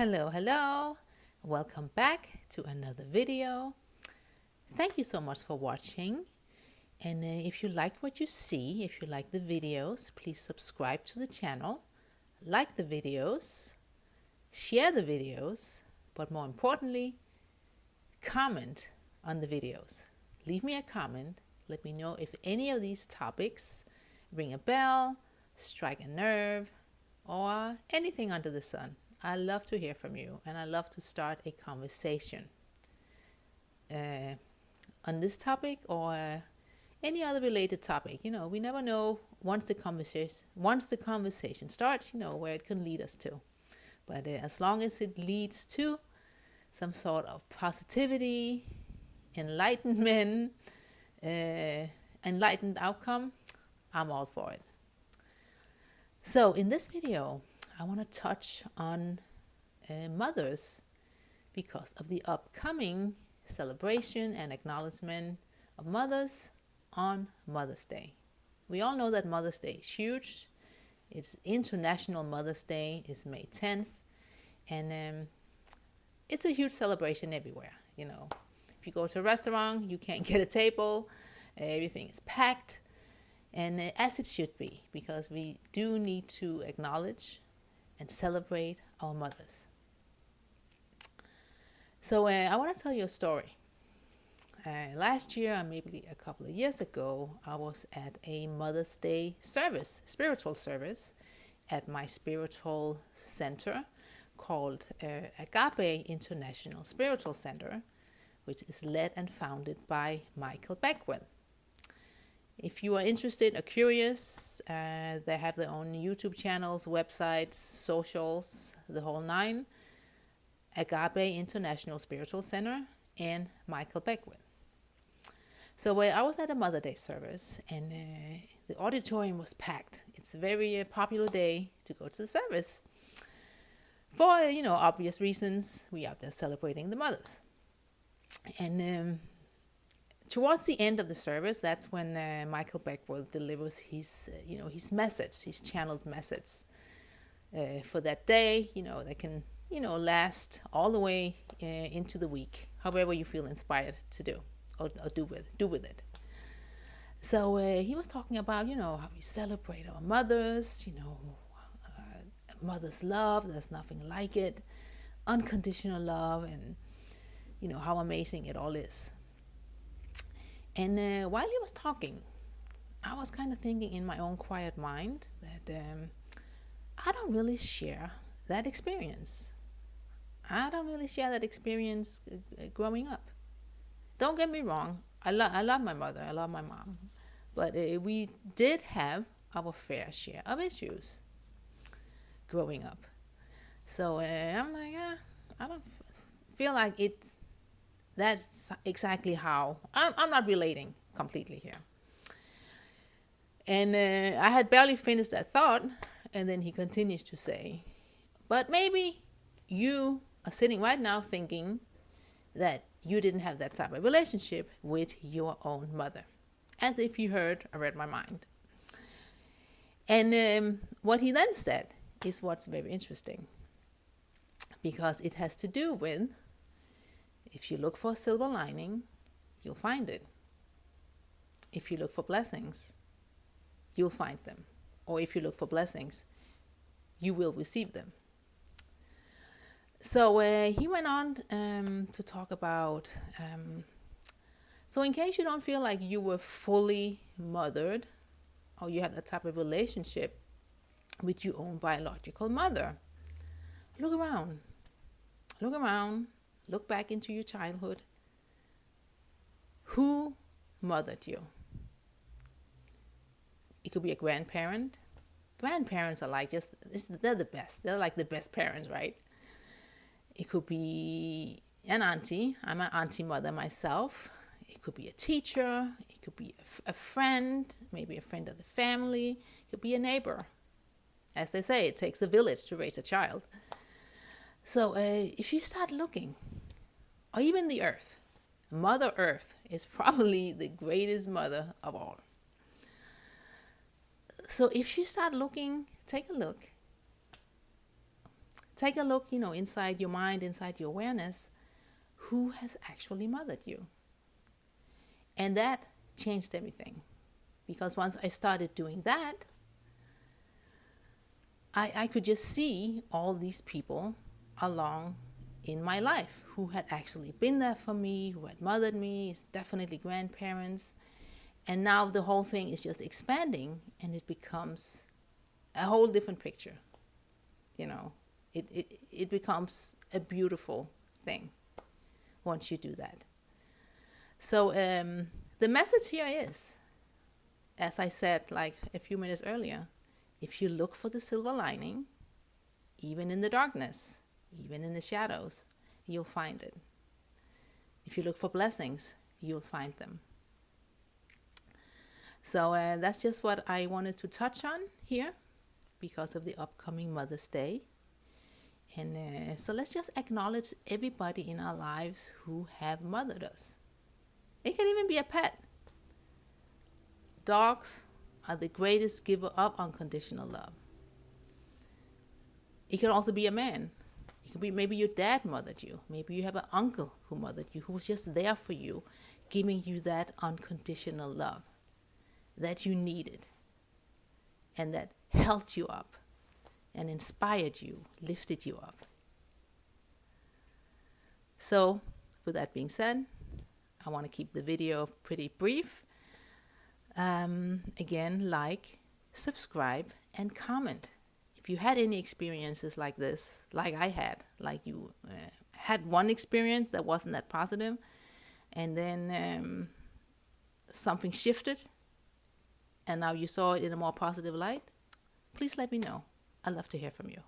Hello. Welcome back to another video. Thank you so much for watching. And if you like what you see, if you like the videos, please subscribe to the channel, like the videos, share the videos, but more importantly, comment on the videos. Leave me a comment. Let me know if any of these topics ring a bell, strike a nerve, or anything under the sun. I love to hear from you, and I love to start a conversation on this topic or any other related topic. We never know once the conversation starts, where it can lead us to. But as long as it leads to some sort of positivity, enlightenment, enlightened outcome, I'm all for it. So in this video, I want to touch on mothers because of the upcoming celebration and acknowledgement of mothers on Mother's Day. We all know that Mother's Day is huge. It's International Mother's Day. It's May 10th. And it's a huge celebration everywhere. If you go to a restaurant, you can't get a table. Everything is packed. And as it should be, because we do need to acknowledge and celebrate our mothers. So I want to tell you a story. Last year, or maybe a couple of years ago, I was at a Mother's Day service, spiritual service, at my spiritual center called Agape International Spiritual Center, which is led and founded by Michael Beckwith. If you are interested or curious, they have their own YouTube channels, websites, socials, the whole nine. Agape International Spiritual Center and Michael Beckwith. So I was at a Mother Day service, and the auditorium was packed. It's a very popular day to go to the service. For, obvious reasons, we out there celebrating the mothers. And towards the end of the service, that's when Michael Beckwith delivers his message, his channeled message for that day. That can, last all the way into the week, however you feel inspired to do or do with it. So he was talking about, how we celebrate our mothers, mother's love. There's nothing like it, unconditional love, and how amazing it all is. And while he was talking, I was kind of thinking in my own quiet mind that I don't really share that experience. I don't really share that experience growing up. Don't get me wrong. I love my mother. I love my mom. But we did have our fair share of issues growing up. So I'm like, I don't feel like it. That's exactly how I'm not relating completely here. And I had barely finished that thought, and then he continues to say, but maybe you are sitting right now thinking that you didn't have that type of relationship with your own mother, as if you heard or read my mind. And what he then said is what's very interesting, because it has to do with, if you look for a silver lining, you'll find it. If you look for blessings, you'll find them. Or if you look for blessings, you will receive them. So he went on to talk about, so in case you don't feel like you were fully mothered, or you have that type of relationship with your own biological mother, look around. Look back into your childhood. Who mothered you? It could be a grandparent. Grandparents are like they're the best. They're like the best parents, right? It could be an auntie. I'm an auntie mother myself. It could be a teacher. It could be a friend, maybe a friend of the family. It could be a neighbor. As they say, it takes a village to raise a child. So if you start looking, or even the earth, Mother Earth is probably the greatest mother of all. So if you start looking, take a look. take a look, inside your mind, inside your awareness, who has actually mothered you. And that changed everything. Because once I started doing that, I could just see all these people along in my life who had actually been there for me, who had mothered me, definitely grandparents. And now the whole thing is just expanding, and it becomes a whole different picture. It becomes a beautiful thing once you do that. So the message here is, as I said like a few minutes earlier, if you look for the silver lining, even in the darkness, even in the shadows, you'll find it. If you look for blessings, you'll find them. So that's just what I wanted to touch on here because of the upcoming Mother's Day. And so let's just acknowledge everybody in our lives who have mothered us. It can even be a pet. Dogs are the greatest giver of unconditional love. It can also be a man. It could be maybe your dad mothered you. Maybe you have an uncle who mothered you, who was just there for you, giving you that unconditional love that you needed and that held you up and inspired you, lifted you up. So, with that being said, I want to keep the video pretty brief. Again, like, subscribe, and comment. If you had any experiences like this, like I had, like you had one experience that wasn't that positive, and then something shifted, and now you saw it in a more positive light, please let me know. I'd love to hear from you.